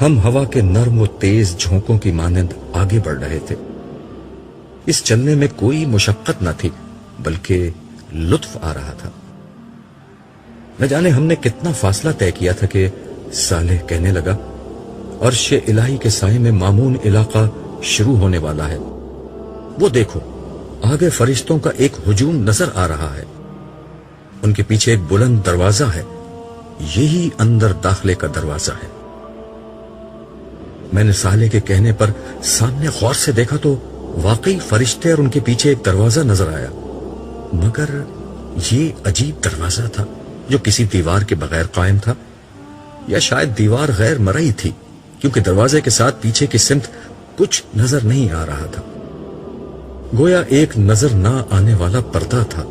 ہم ہوا کے نرم و تیز جھونکوں کی مانند آگے بڑھ رہے تھے۔ اس چلنے میں کوئی مشقت نہ تھی بلکہ لطف آ رہا تھا۔ نہ جانے ہم نے کتنا فاصلہ طے کیا تھا کہ صالح کہنے لگا، عرش الہی کے سائے میں مامون علاقہ شروع ہونے والا ہے۔ وہ دیکھو، آگے فرشتوں کا ایک ہجوم نظر آ رہا ہے۔ ان کے پیچھے ایک بلند دروازہ ہے، یہی اندر داخلے کا دروازہ ہے۔ میں نے صالح کے کہنے پر سامنے غور سے دیکھا تو واقعی فرشتے اور ان کے پیچھے ایک دروازہ نظر آیا، مگر یہ عجیب دروازہ تھا جو کسی دیوار کے بغیر قائم تھا، یا شاید دیوار غیر مرئی تھی، کیونکہ دروازے کے ساتھ پیچھے کی سمت کچھ نظر نہیں آ رہا تھا۔ گویا ایک نظر نہ آنے والا پردہ تھا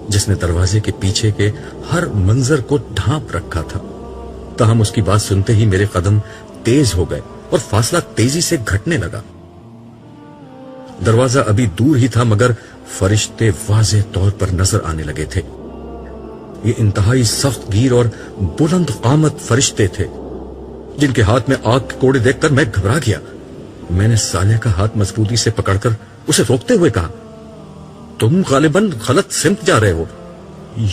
جس نے دروازے کے پیچھے کے ہر منظر کو ڈھانپ رکھا تھا۔ تاہم اس کی بات سنتے ہی میرے قدم تیز ہو گئے اور فاصلہ تیزی سے گھٹنے لگا۔ دروازہ ابھی دور ہی تھا مگر فرشتے واضح طور پر نظر آنے لگے تھے۔ یہ انتہائی سخت گیر اور بلند قامت فرشتے تھے جن کے ہاتھ میں آگ کے کوڑے دیکھ کر میں گھبرا گیا۔ میں نے صالح کا ہاتھ مضبوطی سے پکڑ کر اسے روکتے ہوئے کہا، تم غالباً غلط سمت جا رہے ہو،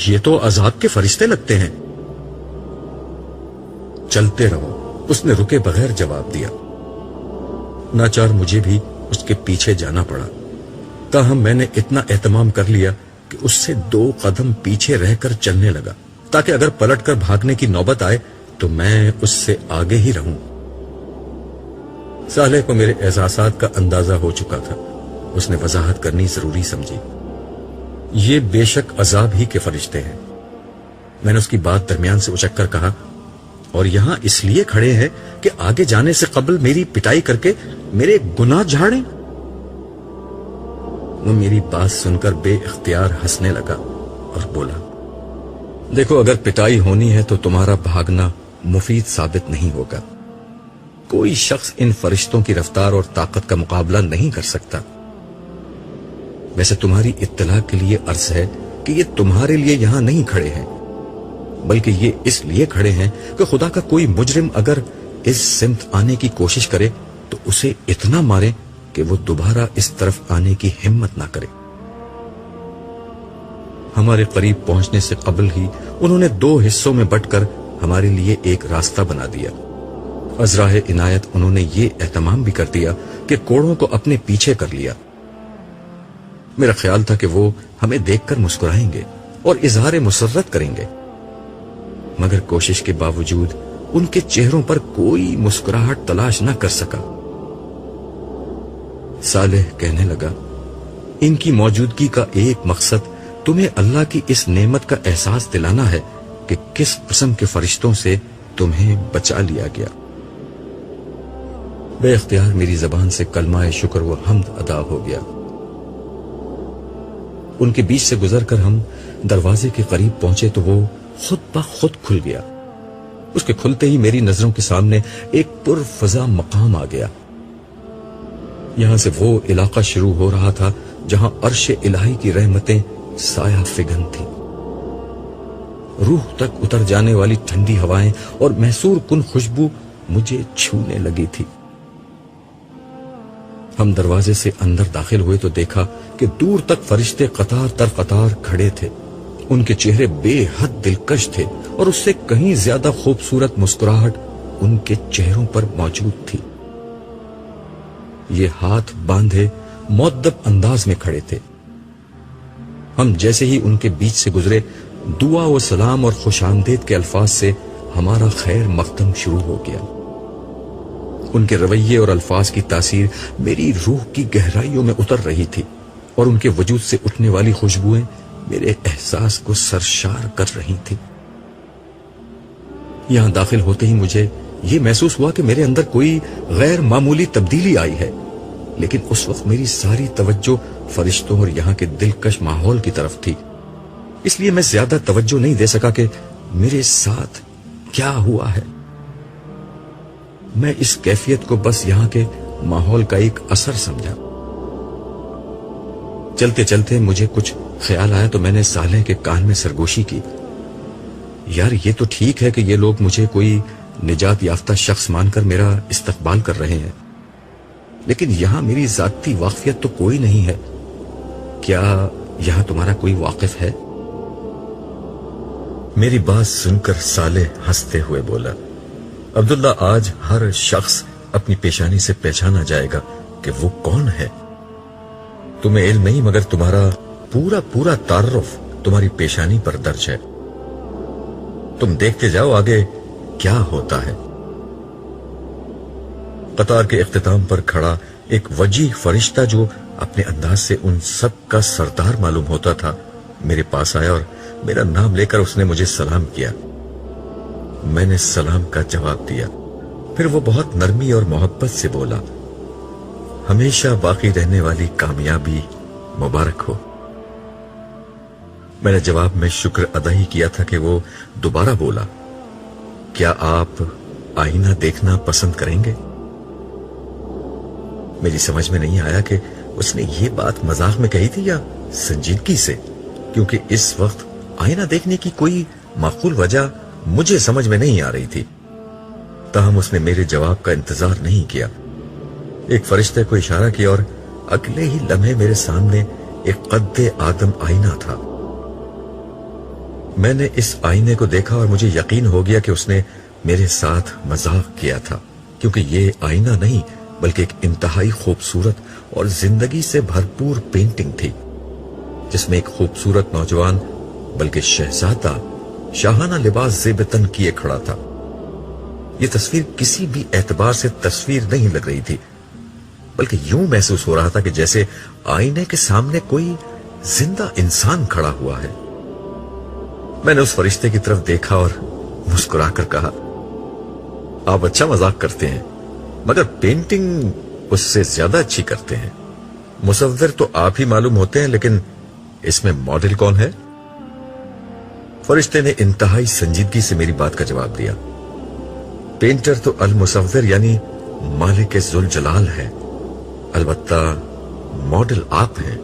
یہ تو عذاب کے فرشتے لگتے ہیں۔ چلتے رہو، اس نے رکے بغیر جواب دیا۔ ناچار مجھے بھی اس کے پیچھے جانا پڑا، تاہم میں نے اتنا اہتمام کر لیا کہ اس سے 2 قدم پیچھے رہ کر چلنے لگا تاکہ اگر پلٹ کر بھاگنے کی نوبت آئے تو میں اس سے آگے ہی رہوں۔ صالح کو میرے احساسات کا اندازہ ہو چکا تھا، اس نے وضاحت کرنی ضروری سمجھی۔ یہ بے شک عذاب ہی کے فرشتے ہیں۔ میں نے اس کی بات درمیان سے اچک کر کہا، اور یہاں اس لیے کھڑے ہیں کہ آگے جانے سے قبل میری پٹائی کر کے میرے گناہ جھاڑیں۔ وہ میری بات سن کر بے اختیار ہنسنے لگا اور بولا، دیکھو، اگر پٹائی ہونی ہے تو تمہارا بھاگنا مفید ثابت نہیں ہوگا۔ کوئی شخص ان فرشتوں کی رفتار اور طاقت کا مقابلہ نہیں کر سکتا۔ ویسے تمہاری اطلاع کے لیے عرض ہے کہ یہ تمہارے لیے یہاں نہیں کھڑے ہیں، بلکہ یہ اس لیے کھڑے ہیں کہ خدا کا کوئی مجرم اگر اس سمت آنے کی کوشش کرے تو اسے اتنا مارے کہ وہ دوبارہ اس طرف آنے کی ہمت نہ کرے۔ ہمارے قریب پہنچنے سے قبل ہی انہوں نے 2 حصوں میں بٹ کر ہمارے لیے ایک راستہ بنا دیا۔ ازراہ عنایت انہوں نے یہ اہتمام بھی کر دیا کہ کوڑوں کو اپنے پیچھے کر لیا۔ میرا خیال تھا کہ وہ ہمیں دیکھ کر مسکرائیں گے اور اظہار مسرت کریں گے، مگر کوشش کے باوجود ان کے چہروں پر کوئی مسکراہٹ تلاش نہ کر سکا۔ صالح کہنے لگا، ان کی موجودگی کا ایک مقصد تمہیں اللہ کی اس نعمت کا احساس دلانا ہے کہ کس قسم کے فرشتوں سے تمہیں بچا لیا گیا۔ بے اختیار میری زبان سے کلمہ شکر و حمد ادا ہو گیا۔ ان کے بیچ سے گزر کر ہم دروازے کے قریب پہنچے تو وہ خود بخود کھل گیا۔ اس کے کھلتے ہی میری نظروں کے سامنے ایک پرفضا مقام آ گیا۔ یہاں سے وہ علاقہ شروع ہو رہا تھا جہاں عرش الہی کی رحمتیں سایہ فگن تھیں۔ روح تک اتر جانے والی ٹھنڈی ہوائیں اور محصور کن خوشبو مجھے چھونے لگی تھی۔ ہم دروازے سے اندر داخل ہوئے تو دیکھا کہ دور تک فرشتے قطار در قطار کھڑے تھے۔ ان کے چہرے بے حد دلکش تھے اور اس سے کہیں زیادہ خوبصورت مسکراہٹ ان کے چہروں پر موجود تھی۔ یہ ہاتھ باندھے مؤدب انداز میں کھڑے تھے۔ ہم جیسے ہی ان کے بیچ سے گزرے، دعا و سلام اور خوش آمدید کے الفاظ سے ہمارا خیر مقدم شروع ہو گیا۔ ان کے رویے اور الفاظ کی تاثیر میری روح کی گہرائیوں میں اتر رہی تھی اور ان کے وجود سے اٹھنے والی خوشبوئیں میرے احساس کو سرشار کر رہی تھی۔ یہاں داخل ہوتے ہی مجھے یہ محسوس ہوا کہ میرے اندر کوئی غیر معمولی تبدیلی آئی ہے، لیکن اس وقت میری ساری توجہ فرشتوں اور یہاں کے دلکش ماحول کی طرف تھی، اس لیے میں زیادہ توجہ نہیں دے سکا کہ میرے ساتھ کیا ہوا ہے۔ میں اس کیفیت کو بس یہاں کے ماحول کا ایک اثر سمجھا۔ چلتے چلتے مجھے کچھ خیال آیا تو میں نے صالح کے کان میں سرگوشی کی، یار یہ تو ٹھیک ہے کہ یہ لوگ مجھے کوئی نجات یافتہ شخص مان کر میرا استقبال کر رہے ہیں، لیکن یہاں میری ذاتی واقفیت تو کوئی نہیں ہے. کیا یہاں تمہارا کوئی واقف ہے؟ میری بات سن کر صالح ہنستے ہوئے بولا، عبداللہ، آج ہر شخص اپنی پیشانی سے پہچانا جائے گا کہ وہ کون ہے. تمہیں علم نہیں، مگر تمہارا پورا تعارف تمہاری پیشانی پر درج ہے. تم دیکھتے جاؤ آگے کیا ہوتا ہے. قطار کے اختتام پر کھڑا ایک وجیح فرشتہ جو اپنے انداز سے ان سب کا سردار معلوم ہوتا تھا میرے پاس آیا اور میرا نام لے کر اس نے مجھے سلام کیا. میں نے سلام کا جواب دیا. پھر وہ بہت نرمی اور محبت سے بولا، ہمیشہ باقی رہنے والی کامیابی مبارک ہو. میں نے جواب میں شکر ادا ہی کیا تھا کہ وہ دوبارہ بولا، کیا آپ آئینہ دیکھنا پسند کریں گے؟ میری سمجھ میں نہیں آیا کہ اس نے یہ بات مذاق میں کہی تھی یا سنجیدگی سے، کیونکہ اس وقت آئینہ دیکھنے کی کوئی معقول وجہ مجھے سمجھ میں نہیں آ رہی تھی. تاہم اس نے میرے جواب کا انتظار نہیں کیا. ایک فرشتے کو اشارہ کیا اور اگلے ہی لمحے میرے سامنے ایک قد آدم آئینہ تھا. میں نے اس آئینے کو دیکھا اور مجھے یقین ہو گیا کہ اس نے میرے ساتھ مذاق کیا تھا، کیونکہ یہ آئینہ نہیں بلکہ ایک انتہائی خوبصورت اور زندگی سے بھرپور پینٹنگ تھی، جس میں ایک خوبصورت نوجوان بلکہ شہزادہ شاہانہ لباس زیب تن کیے کھڑا تھا. یہ تصویر کسی بھی اعتبار سے تصویر نہیں لگ رہی تھی، بلکہ یوں محسوس ہو رہا تھا کہ جیسے آئینے کے سامنے کوئی زندہ انسان کھڑا ہوا ہے. میں نے اس فرشتے کی طرف دیکھا اور مسکرا کر کہا، آپ اچھا مذاق کرتے ہیں، مگر پینٹنگ اس سے زیادہ اچھی کرتے ہیں. مصور تو آپ ہی معلوم ہوتے ہیں، لیکن اس میں ماڈل کون ہے؟ فرشتے نے انتہائی سنجیدگی سے میری بات کا جواب دیا، پینٹر تو المصور یعنی مالک ذوالجلال ہے، البتہ ماڈل آپ ہیں.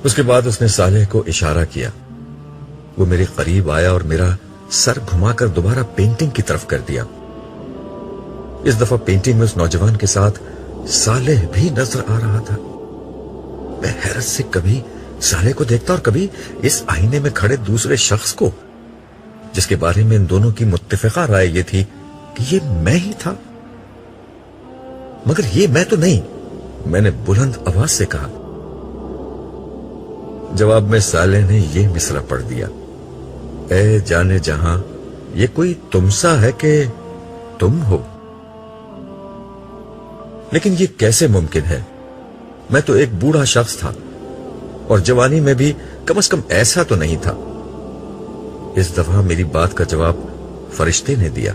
اس کے بعد اس نے صالح کو اشارہ کیا. وہ میرے قریب آیا اور میرا سر گھما کر دوبارہ پینٹنگ کی طرف کر دیا. اس دفعہ پینٹنگ میں اس نوجوان کے ساتھ صالح بھی نظر آ رہا تھا. میں حیرت سے کبھی صالح کو دیکھتا اور کبھی اس آئینے میں کھڑے دوسرے شخص کو، جس کے بارے میں ان دونوں کی متفقہ رائے یہ تھی کہ یہ میں ہی تھا. مگر یہ میں تو نہیں، میں نے بلند آواز سے کہا. جواب میں صالح نے یہ مصرع پڑھ دیا، اے جانے جہاں، یہ کوئی تم سا ہے کہ تم ہو. لیکن یہ کیسے ممکن ہے؟ میں تو ایک بوڑھا شخص تھا اور جوانی میں بھی کم از کم ایسا تو نہیں تھا. اس دفعہ میری بات کا جواب فرشتے نے دیا.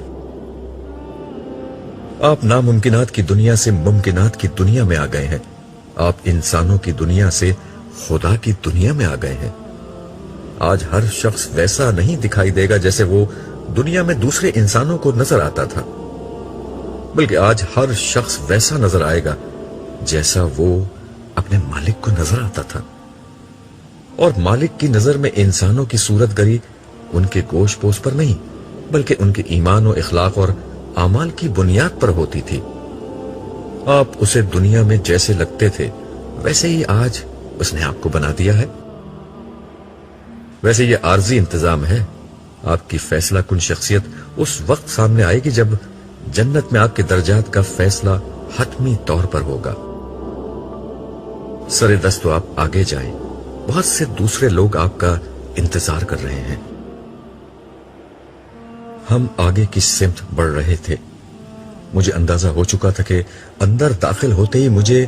آپ ناممکنات کی دنیا سے ممکنات کی دنیا میں آ گئے ہیں. آپ انسانوں کی دنیا سے خدا کی دنیا میں آ گئے ہیں. آج ہر شخص ویسا نہیں دکھائی دے گا جیسے وہ دنیا میں دوسرے انسانوں کو نظر آتا تھا، بلکہ آج ہر شخص ویسا نظر آئے گا جیسا وہ اپنے مالک کو نظر آتا تھا. اور مالک کی نظر میں انسانوں کی صورت گری ان کے گوشت پوش پر نہیں، بلکہ ان کے ایمان و اخلاق اور اعمال کی بنیاد پر ہوتی تھی. آپ اسے دنیا میں جیسے لگتے تھے ویسے ہی آج اس نے آپ کو بنا دیا ہے. ویسے یہ عارضی انتظام ہے. آپ کی فیصلہ کن شخصیت اس وقت سامنے آئے گی جب جنت میں آپ کے درجات کا فیصلہ حتمی طور پر ہوگا. سر دست تو آپ آگے جائیں، بہت سے دوسرے لوگ آپ کا انتظار کر رہے ہیں. ہم آگے کی سمت بڑھ رہے تھے. مجھے اندازہ ہو چکا تھا کہ اندر داخل ہوتے ہی مجھے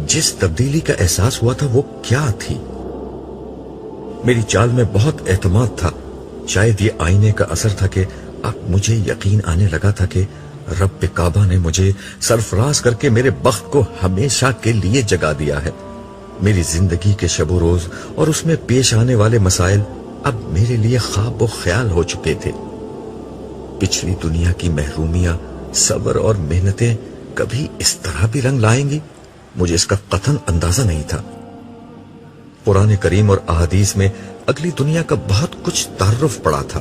جس تبدیلی کا احساس ہوا تھا وہ کیا تھی. میری چال میں بہت اعتماد تھا. شاید یہ آئینے کا اثر تھا کہ اب مجھے یقین آنے لگا تھا کہ رب کعبہ نے مجھے سرفراز کر کے میرے بخت کو ہمیشہ کے لیے جگا دیا ہے. میری زندگی کے شب و روز اور اس میں پیش آنے والے مسائل اب میرے لیے خواب و خیال ہو چکے تھے. پچھلی دنیا کی محرومیاں، صبر اور محنتیں کبھی اس طرح بھی رنگ لائیں گی، مجھے اس کا قطعاً اندازہ نہیں تھا. قرآن کریم اور احادیث میں اگلی دنیا کا بہت کچھ تعارف پڑا تھا،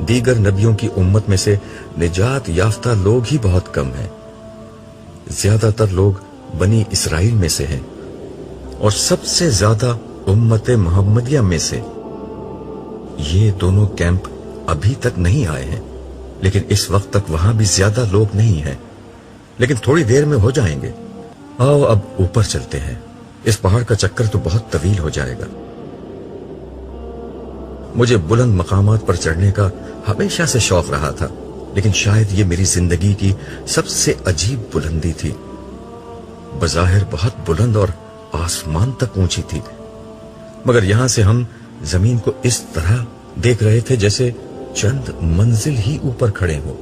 دیگر نبیوں کی امت میں سے نجات یافتہ لوگ ہی بہت کم ہیں. زیادہ تر لوگ بنی اسرائیل میں سے ہیں اور سب سے زیادہ امت محمدیہ میں سے. یہ دونوں کیمپ ابھی تک نہیں آئے ہیں، لیکن اس وقت تک وہاں بھی زیادہ لوگ نہیں ہیں، لیکن تھوڑی دیر میں ہو جائیں گے. آؤ اب اوپر چلتے ہیں، اس پہاڑ کا چکر تو بہت طویل ہو جائے گا. مجھے بلند مقامات پر چڑھنے کا ہمیشہ سے شوق رہا تھا، لیکن شاید یہ میری زندگی کی سب سے عجیب بلندی تھی. بظاہر بہت بلند اور آسمان تک اونچی تھی، مگر یہاں سے ہم زمین کو اس طرح دیکھ رہے تھے جیسے چند منزل ہی اوپر کھڑے ہوں.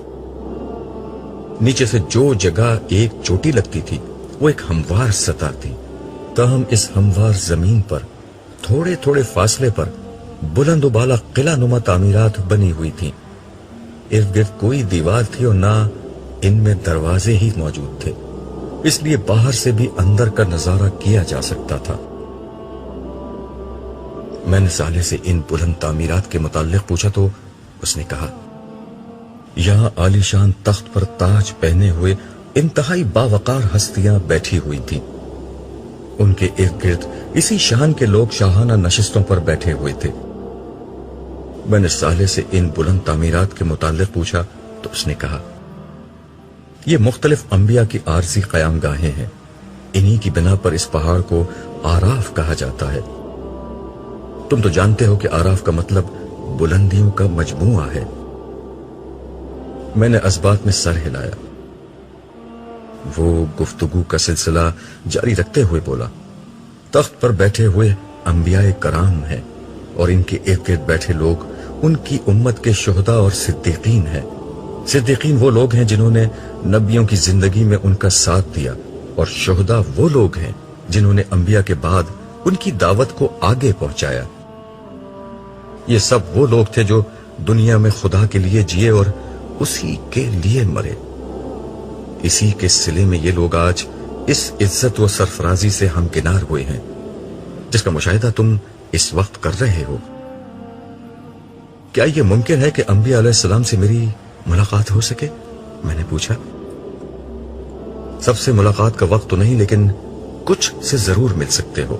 نیچے سے جو جگہ ایک چوٹی لگتی تھی وہ ایک ہموار سطح تھی، تاہم اس ہموار زمین پر تھوڑے تھوڑے فاصلے پر بلند و بالا قلعہ نما تعمیرات بنی ہوئی تھیں. ارد گرد کوئی دیوار تھی اور نہ ان میں دروازے ہی موجود تھے، اس لیے باہر سے بھی اندر کا نظارہ کیا جا سکتا تھا. میں نے صالح سے ان بلند تعمیرات کے متعلق پوچھا تو اس نے کہا، یہاں عالی شان تخت پر تاج پہنے ہوئے انتہائی باوقار ہستیاں بیٹھی ہوئی تھیں. ان کے ارد گرد اسی شان کے لوگ شاہانہ نشستوں پر بیٹھے ہوئے تھے. میں نے صالح سے ان بلند تعمیرات کے متعلق پوچھا تو اس نے کہا، یہ مختلف انبیاء کی عارضی قیام گاہیں ہیں. انہی کی بنا پر اس پہاڑ کو آراف کہا جاتا ہے. تم تو جانتے ہو کہ آراف کا مطلب بلندیوں کا مجموعہ ہے. میں نے اسبات میں سر ہلایا. وہ گفتگو کا سلسلہ جاری رکھتے ہوئے بولا، تخت پر بیٹھے ہوئے انبیاء کرام ہیں اور ان کے ارد گرد بیٹھے لوگ ان کی امت کے شہداء اور صدیقین ہیں. صدیقین وہ لوگ ہیں جنہوں نے نبیوں کی زندگی میں ان کا ساتھ دیا، اور شہداء وہ لوگ ہیں جنہوں نے انبیاء کے بعد ان کی دعوت کو آگے پہنچایا. یہ سب وہ لوگ تھے جو دنیا میں خدا کے لیے جیے اور اسی کے لیے مرے. اسی کے صلے میں یہ لوگ آج اس عزت و سرفرازی سے ہمکنار ہوئے ہیں جس کا مشاہدہ تم اس وقت کر رہے ہو. کیا یہ ممکن ہے کہ انبیاء علیہ السلام سے میری ملاقات ہو سکے؟ میں نے پوچھا. سب سے ملاقات کا وقت تو نہیں، لیکن کچھ سے ضرور مل سکتے ہو،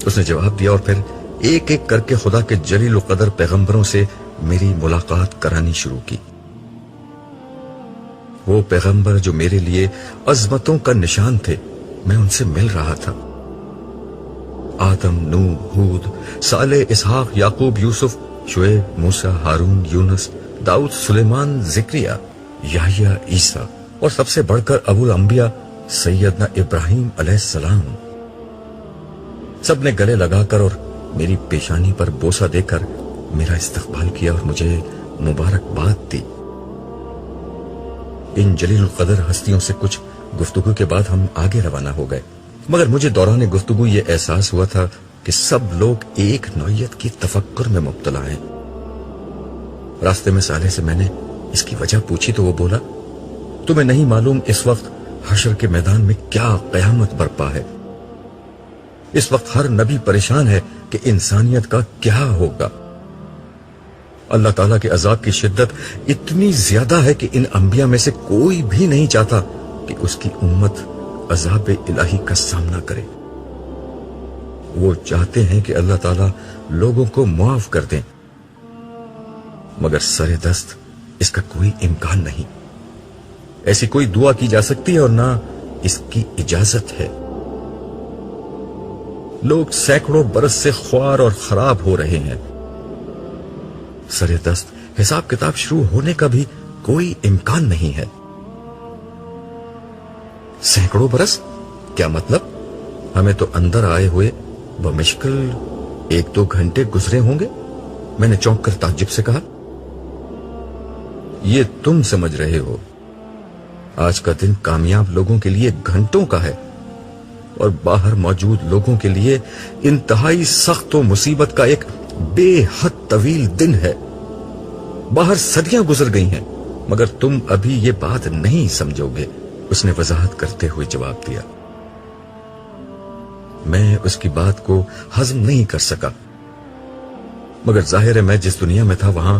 اس نے جواب دیا، اور پھر ایک ایک کر کے خدا کے جلیل القدر پیغمبروں سے میری ملاقات کرانی شروع کی. وہ پیغمبر جو میرے لیے عظمتوں کا نشان تھے، میں ان سے مل رہا تھا. آدم، نوح، ہود، صالح، اسحاق، یعقوب، یوسف، شعیب، موسیٰ، ہارون، یونس، داؤد، سلیمان، زکریا، یحییٰ، عیسیٰ، اور سب سے بڑھ کر ابو الانبیاء سیدنا ابراہیم علیہ السلام. سب نے گلے لگا کر اور میری پیشانی پر بوسہ دے کر میرا استقبال کیا اور مجھے مبارکباد دی. ان جلیل القدر ہستیوں سے کچھ گفتگو کے بعد ہم آگے روانہ ہو گئے، مگر مجھے دوران گفتگو یہ احساس ہوا تھا کہ سب لوگ ایک نوعیت کی تفکر میں مبتلا ہیں. راستے میں صالح سے میں نے اس کی وجہ پوچھی تو وہ بولا، تمہیں نہیں معلوم اس وقت حشر کے میدان میں کیا قیامت برپا ہے. اس وقت ہر نبی پریشان ہے کہ انسانیت کا کیا ہوگا. اللہ تعالیٰ کے عذاب کی شدت اتنی زیادہ ہے کہ ان انبیاء میں سے کوئی بھی نہیں چاہتا کہ اس کی امت عذاب الہی کا سامنا کرے. وہ چاہتے ہیں کہ اللہ تعالیٰ لوگوں کو معاف کر دیں، مگر سر دست اس کا کوئی امکان نہیں. ایسی کوئی دعا کی جا سکتی ہے اور نہ اس کی اجازت ہے. لوگ سینکڑوں برس سے خوار اور خراب ہو رہے ہیں. سر دست حساب کتاب شروع ہونے کا بھی کوئی امکان نہیں ہے. سینکڑوں برس کیا مطلب؟ ہمیں تو اندر آئے ہوئے بمشکل 1-2 گھنٹے گزرے ہوں گے. میں نے چونک کر تعجب سے کہا، یہ تم سمجھ رہے ہو. آج کا دن کامیاب لوگوں کے لیے گھنٹوں کا ہے اور باہر موجود لوگوں کے لیے انتہائی سخت و مصیبت کا ایک بے حد طویل دن ہے. باہر صدیاں گزر گئی ہیں مگر تم ابھی یہ بات نہیں سمجھو گے، اس نے وضاحت کرتے ہوئے جواب دیا. میں اس کی بات کو ہضم نہیں کر سکا، مگر ظاہر ہے میں جس دنیا میں تھا وہاں